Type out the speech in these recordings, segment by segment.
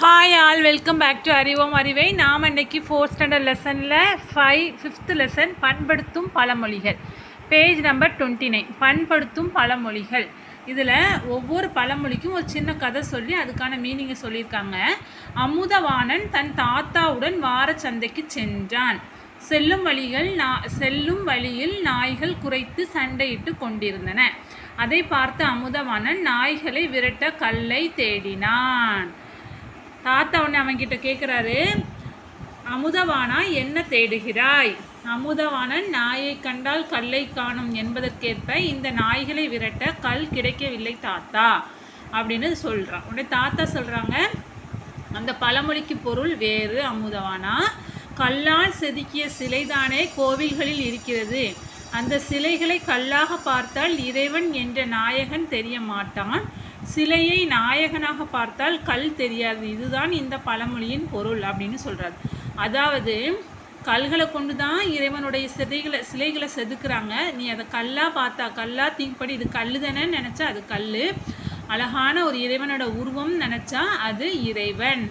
Hi all, welcome back to அறிவோம் அறிவை. நாம் இன்றைக்கி 4th ஸ்டாண்டர்ட் லெசனில் 5th லெசன் பண்படுத்தும் பழமொழிகள், பேஜ் நம்பர் 29. பண்படுத்தும் பழமொழிகள். இதில் ஒவ்வொரு பழமொழிக்கும் ஒரு சின்ன கதை சொல்லி அதுக்கான மீனிங்கை சொல்லியிருக்காங்க. அமுதவாணன் தன் தாத்தாவுடன் வார சந்தைக்கு சென்றான். செல்லும் வழியில் நாய்கள் குரைத்து சண்டையிட்டு கொண்டிருந்தன. அதை பார்த்த அமுதவாணன் நாய்களை விரட்ட கல்லை தேடினான். தாத்தா உடனே அவன்கிட்ட கேட்குறாரு, அமுதவானா என்ன தேடுகிறாய்? அமுதவாணன் நாயை கண்டால் கல்லை காணும் என்பதற்கேற்ப இந்த நாய்களை விரட்ட கல் கிடைக்கவில்லை தாத்தா அப்படின்னு சொல்கிறான். உடனே தாத்தா சொல்கிறாங்க, அந்த பழமொழிக்கு பொருள் வேறு அமுதவானா. கல்லால் செதுக்கிய சிலைதானே கோவில்களில் இருக்கிறது. அந்த சிலைகளை கல்லாக பார்த்தால் இறைவன் என்ற நாயகன் தெரிய மாட்டான். சிலையை நாயகனாக பார்த்தால் கல் தெரியாது. இதுதான் இந்த பழமொழியின் பொருள் அப்படின்னு சொல்கிறார். அதாவது கல்களை கொண்டு தான் இறைவனுடைய சிலைகளை செதுக்குறாங்க. நீ அதை கல்லாக பார்த்தா, கல்லாக திங்க் பண்ணி இது கல் தானே நினச்சா அது கல், அழகான ஒரு இறைவனோட உருவம் நினச்சா அது இறைவன்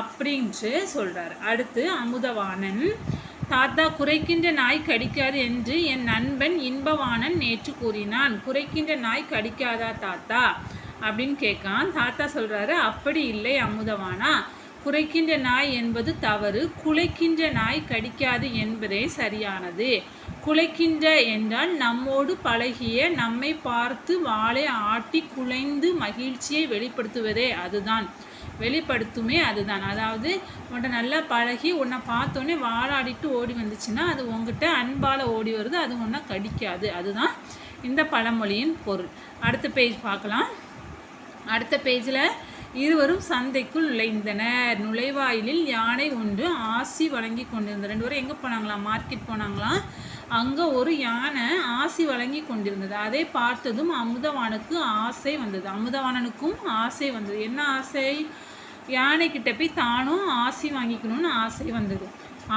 அப்படின்ட்டு சொல்கிறார். அடுத்து அமுதவாணன், தாத்தா குறைக்கின்ற நாய் கடிக்காது என்று என் நண்பன் இன்பவாணன் நேற்று கூறினான். குறைக்கின்ற நாய் கடிக்காதா தாத்தா அப்படின்னு கேட்கான். தாத்தா சொல்கிறாரு, அப்படி இல்லை அமுதவானா. குறைக்கின்ற நாய் என்பது தவறு. குலைக்கின்ற நாய் கடிக்காது என்பதே சரியானது. குலைக்கின்ற என்றால் நம்மோடு பழகிய, நம்மை பார்த்து வாளை ஆட்டி குலைந்து மகிழ்ச்சியை வெளிப்படுத்துவதே அதுதான். அதாவது உன்கிட்ட நல்லா பழகி உன்னை பார்த்தோன்னே வாழாடிட்டு ஓடி வந்துச்சுன்னா அது உங்ககிட்ட அன்பால் ஓடி வருது, அது ஒன்றை கடிக்காது. அதுதான் இந்த பழமொழியின் பொருள். அடுத்த பேஜ் பார்க்கலாம். அடுத்த பேஜில், இருவரும் சந்தைக்குள் நுழைந்தனர். நுழைவாயிலில் யானை ஒன்று ஆசி வழங்கி கொண்டிருந்தது. 2 பேரும் எங்கே போனாங்களாம்? மார்க்கெட் போனாங்களாம். அங்கே ஒரு யானை ஆசி வழங்கி கொண்டிருந்தது. அதை பார்த்ததும் அமுதவானுக்கு ஆசை வந்தது. அமுதவாணனுக்கும் ஆசை வந்தது. என்ன ஆசை? யானைக்கிட்ட போய் தானும் ஆசி வாங்கிக்கணும்னு ஆசை வந்தது.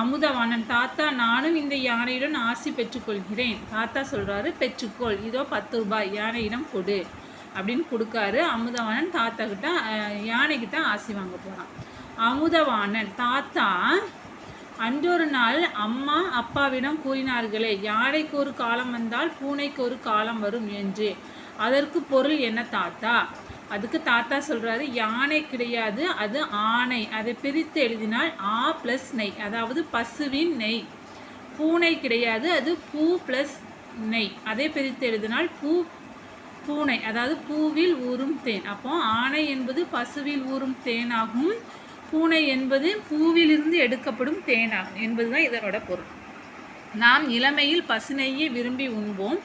அமுதவாணன், தாத்தா நானும் இந்த யானையுடன் ஆசி பெற்றுக்கொள்கிறேன். தாத்தா சொல்கிறாரு, பெற்றுக்கொள், இதோ 10 ரூபாய் யானையிடம் கொடு அப்படின்னு கொடுக்காரு. அமுதவாணன் தாத்தா கிட்ட, யானைக்கிட்ட ஆசி வாங்க போகிறான். அமுதவாணன், தாத்தா அன்றொரு நாள் அம்மா அப்பாவிடம் கூறினார்களே, யானைக்கு ஒரு காலம் வந்தால் பூனைக்கு ஒரு காலம் வரும் என்று. அதற்கு பொருள் என்ன தாத்தா? அதுக்கு தாத்தா சொல்கிறாரு, யானை கிடையாது, அது ஆணை. அதை பிரித்து எழுதினால் ஆ ப்ளஸ் நெய், அதாவது பசுவின் நெய். பூனை கிடையாது, அது பூ ப்ளஸ் நெய். அதை பிரித்து எழுதினால் பூனை, அதாவது பூவில் ஊறும் தேன். அப்போ ஆணை என்பது பசுவில் ஊறும் தேனாகும், பூனை என்பது பூவிலிருந்து எடுக்கப்படும் தேனாகும் என்பதுதான் இதனோட பொருள். நாம் இளமையில் பசுநெய்யை விரும்பி உண்போம்,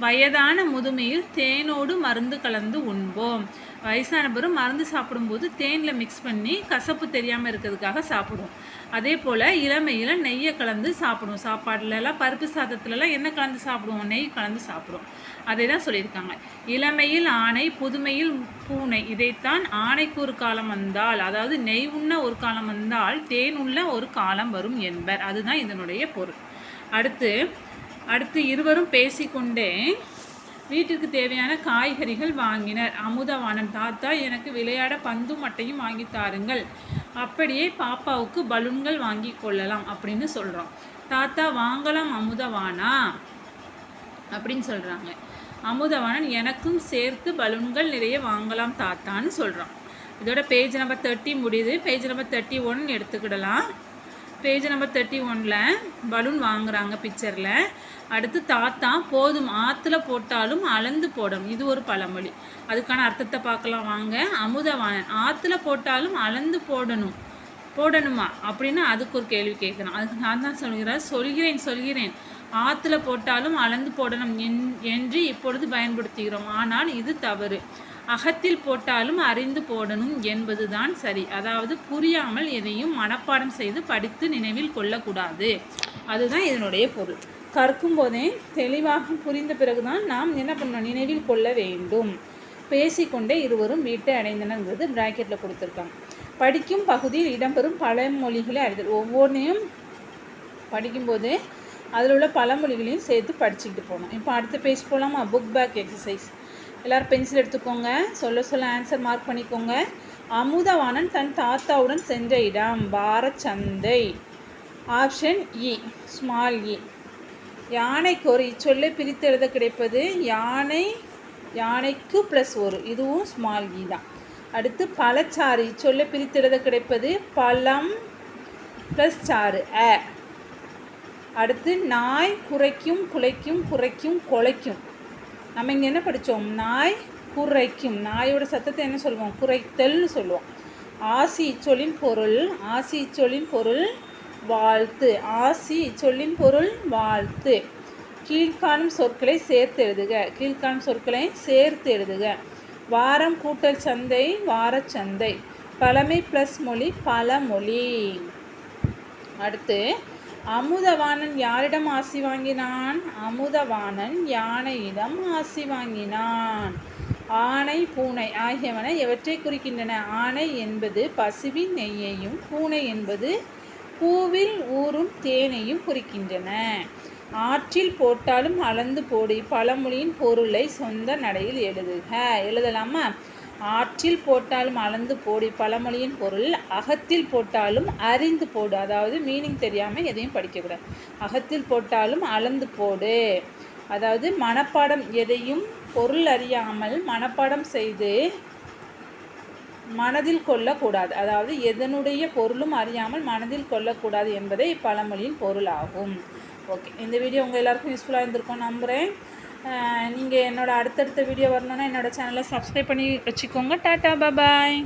வயதான முதுமையில் தேனோடு மருந்து கலந்து உண்போம். வயசான பிறகு மருந்து சாப்பிடும்போது தேனில் மிக்ஸ் பண்ணி கசப்பு தெரியாமல் இருக்கிறதுக்காக சாப்பிடுவோம். அதே போல் இளமையில் நெய்யை கலந்து சாப்பிடுவோம். சாப்பாடுலலாம், பருப்பு சாதத்துலலாம் என்ன கலந்து சாப்பிடுவோம்? நெய் கலந்து சாப்பிடுவோம். அதை தான் சொல்லியிருக்காங்க. இளமையில் ஆணை, புதுமையில் பூனை. இதைத்தான் ஆணைக்கு ஒரு காலம் வந்தால், அதாவது நெய் உண்ண ஒரு காலம் வந்தால் தேன் உள்ள ஒரு காலம் வரும் என்பர். அதுதான் இதனுடைய பொருள். அடுத்து இருவரும் பேசிக்கொண்டே வீட்டிற்கு தேவையான காய்கறிகள் வாங்கினர். அமுதவாணன், தாத்தா எனக்கு விளையாட பந்தும் மட்டையும் வாங்கி தாருங்கள், அப்படியே பாப்பாவுக்கு பலூன்கள் வாங்கி கொள்ளலாம் அப்படின்னு சொல்கிறோம். தாத்தா வாங்கலாம் அமுதவானா அப்படின்னு சொல்கிறாங்க. அமுதவாணன், எனக்கும் சேர்த்து பலூன்கள் நிறைய வாங்கலாம் தாத்தான்னு சொல்கிறான். இதோட பேஜ் நம்பர் 30 முடியுது. பேஜ் நம்பர் 31 எடுத்துக்கிடலாம். பேஜ் நம்பர் 31ல் பலூன் வாங்குறாங்க பிக்சரில். அடுத்து தாத்தா, போதும், ஆற்றுல போட்டாலும் அளந்து போடணும். இது ஒரு பழமொழி. அதுக்கான அர்த்தத்தை பார்க்கலாம் வாங்க. அமுதவாணன், ஆற்றுல போட்டாலும் அளந்து போடணுமா அப்படின்னு அதுக்கு ஒரு கேள்வி கேட்குறான். அதுக்கு நான் தான் சொல்கிறேன், ஆற்றுல போட்டாலும் அளந்து போடணும் என்று இப்பொழுது பயன்படுத்துகிறோம். ஆனால் இது தவறு. அகத்தில் போட்டாலும் அறிந்து போடணும் என்பதுதான் சரி. அதாவது புரியாமல் எதையும் மனப்பாடம் செய்து படித்து நினைவில் கொள்ளக்கூடாது. அதுதான் இதனுடைய பொருள். கற்கும் போதே தெளிவாக புரிந்த பிறகுதான் நாம் என்ன பண்ணணும்? நினைவில் கொள்ள வேண்டும். பேசிக்கொண்டே இருவரும் வீட்டை அடைந்தனங்கிறது பிராக்கெட்டில் கொடுத்துருக்காங்க. படிக்கும் பகுதியில் இடம்பெறும் பழமொழிகளை அறிதல். ஒவ்வொன்றையும் படிக்கும்போது அதில் உள்ள பழமொழிகளையும் சேர்த்து படிச்சுக்கிட்டு போகணும். இப்போ அடுத்த பேஜ் போகலாமா? Book back exercise. எல்லோரும் பென்சில் எடுத்துக்கோங்க. சொல்ல ஆன்சர் மார்க் பண்ணிக்கோங்க. அமுதவாணன் தன் தாத்தாவுடன் சென்ற இடம் வாரச்சந்தை. ஆப்ஷன் இ ஸ்மால் இ. யானைக்கு ஒரு இச்சொல்லை பிரித்து எழுத கிடைப்பது யானை, யானைக்கு ப்ளஸ் ஒரு, இதுவும் ஸ்மால் இ தான். அடுத்து பழச்சாறு இச்சொல்லை பிரித்து எழுத கிடைப்பது பழம் ப்ளஸ் சாறு அ. அடுத்து நாய் குறைக்கும் குலைக்கும் குறைக்கும் கொலைக்கும். நம்ம இங்கே என்ன படித்தோம்? நாய் குறைக்கும், நாயோட சத்தத்தை என்ன சொல்லுவோம்? குறைத்தல்னு சொல்லுவோம். ஆசி இச்சொல்லின் பொருள், ஆசி இச்சொல்லின் பொருள் வாழ்த்து, ஆசி இச்சொல்லின் பொருள் வாழ்த்து. கீழ்காணும் சொற்களை சேர்த்து எழுதுக, கீழ்காணும் சொற்களை சேர்த்து எழுதுக. வாரம் கூட்டல் சந்தை வாரச்சந்தை. பழமை ப்ளஸ் மொழி பழமொழி. அடுத்து அமுதவாணன் யாரிடம் ஆசி வாங்கினான்? அமுதவாணன் யானையிடம் ஆசி வாங்கினான். ஆனை பூனை ஆகியவன எவற்றை குறிக்கின்றன? ஆனை என்பது பசுவின் நெய்யையும் பூனை என்பது பூவில் ஊறும் தேனையும் குறிக்கின்றன. ஆற்றில் போட்டாலும் அளந்து போடு பழமொழியின் பொருளை சொந்த நடையில் எழுதுக. எழுதலாமா? ஆற்றில் போட்டாலும் அளந்து போடு பழமொழியின் பொருள் அகத்தில் போட்டாலும் அறிந்து போடு. அதாவது மீனிங் தெரியாமல் எதையும் படிக்கக்கூடாது. அகத்தில் போட்டாலும் அளந்து போடு. அதாவது மனப்பாடம், எதையும் பொருள் அறியாமல் மனப்பாடம் செய்து மனதில் கொள்ளக்கூடாது. அதாவது எதனுடைய பொருளும் அறியாமல் மனதில் கொள்ளக்கூடாது என்பதே இப்பழமொழியின் பொருள் ஆகும். ஓகே, இந்த வீடியோ உங்கள் எல்லாருக்கும் யூஸ்ஃபுல்லாக இருந்திருக்கும் நம்புகிறேன். நீங்கள் என்னோடய அடுத்தடுத்த வீடியோ வரணுன்னா என்னோடய சேனலை சப்ஸ்கிரைப் பண்ணி வச்சுக்கோங்க. டாட்டா பாய்.